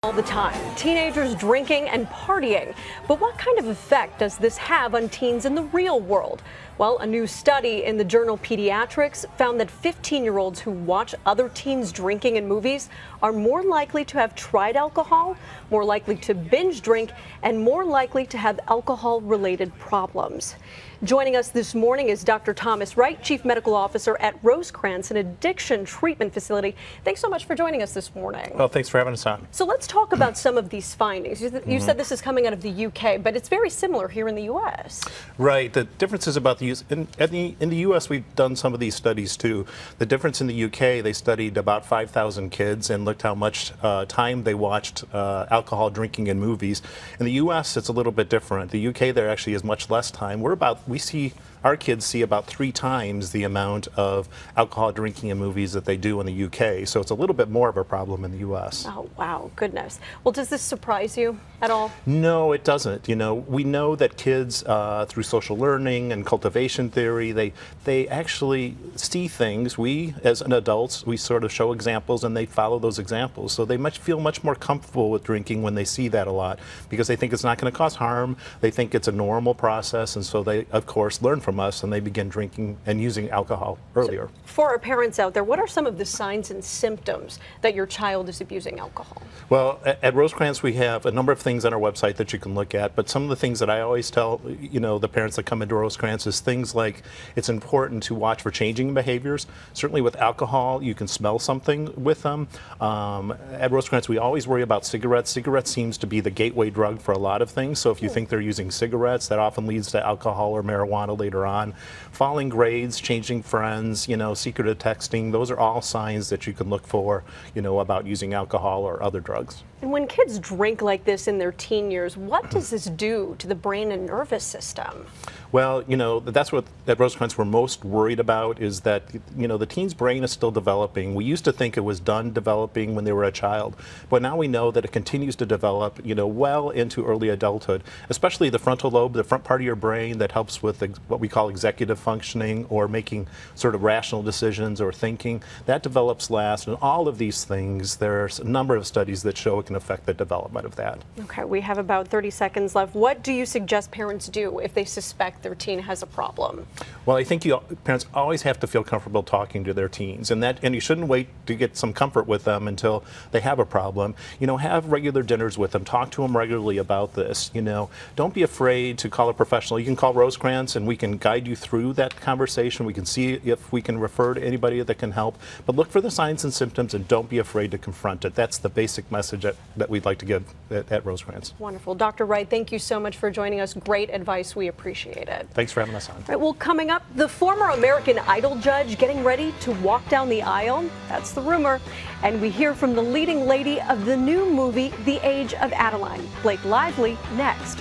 All the time. Teenagers drinking and partying. But what kind of effect does this have on teens in the real world? Well, a new study in the journal Pediatrics found that 15-year-olds who watch other teens drinking in movies are more likely to have tried alcohol, more likely to binge drink, and more likely to have alcohol-related problems. Joining us this morning is Dr. Thomas Wright, Chief Medical Officer at Rosecrance, an addiction treatment facility. Thanks so much for joining us this morning. Well, thanks for having us on. So let's talk about some of these findings. You said this is coming out of the UK, but it's very similar here in the U.S. Right. The difference is about the use. In the U.S., we've done some of these studies too. The difference in the UK, they studied about 5,000 kids and looked how much time they watched alcohol drinking in movies. In the U.S., it's a little bit different. The UK, there actually is much less time. Our kids see about 3 times the amount of alcohol drinking in movies that they do in the UK. So it's a little bit more of a problem in the U.S. Oh, wow, goodness. Well, does this surprise you at all? No, it doesn't. You know, we know that kids, through social learning and cultivation theory, they actually see things. We, as an adults, we sort of show examples and they follow those examples. So they feel much more comfortable with drinking when they see that a lot because they think it's not going to cause harm. They think it's a normal process, and so they, of course, learn from us and they begin drinking and using alcohol earlier. So for our parents out there, what are some of the signs and symptoms that your child is abusing alcohol? Well, at Rosecrance, we have a number of things on our website that you can look at, but some of the things that I always tell, the parents that come into Rosecrance is things like it's important to watch for changing behaviors. Certainly with alcohol, you can smell something with them. At Rosecrance, we always worry about cigarettes. Cigarettes seems to be the gateway drug for a lot of things, so if you think they're using cigarettes, that often leads to alcohol or marijuana later on. Falling grades, changing friends, secretive texting, those are all signs that you can look for, about using alcohol or other drugs. And when kids drink like this in their teen years, what does this do to the brain and nervous system? Well, that's what at Rosecrance we're most worried about is that, the teen's brain is still developing. We used to think it was done developing when they were a child, but now we know that it continues to develop, well into early adulthood, especially the frontal lobe, the front part of your brain that helps with what we call executive functioning or making sort of rational decisions or thinking. That develops last, and all of these things, there's a number of studies that show it can affect the development of that. Okay, we have about 30 seconds left. What do you suggest parents do if they suspect their teen has a problem? Well, I think parents always have to feel comfortable talking to their teens, and you shouldn't wait to get some comfort with them until they have a problem. Have regular dinners with them, talk to them regularly about this. Don't be afraid to call a professional. You can call Rosecrance and we can guide you through that conversation. We can see if we can refer to anybody that can help, but look for the signs and symptoms and don't be afraid to confront it. That's the basic message that we'd like to give at Rosecrance. Wonderful. Dr. Wright, thank you so much for joining us. Great advice. We appreciate it. Thanks for having us on. All right, well, coming up, the former American Idol judge getting ready to walk down the aisle. That's the rumor. And we hear from the leading lady of the new movie, The Age of Adeline, Blake Lively, next.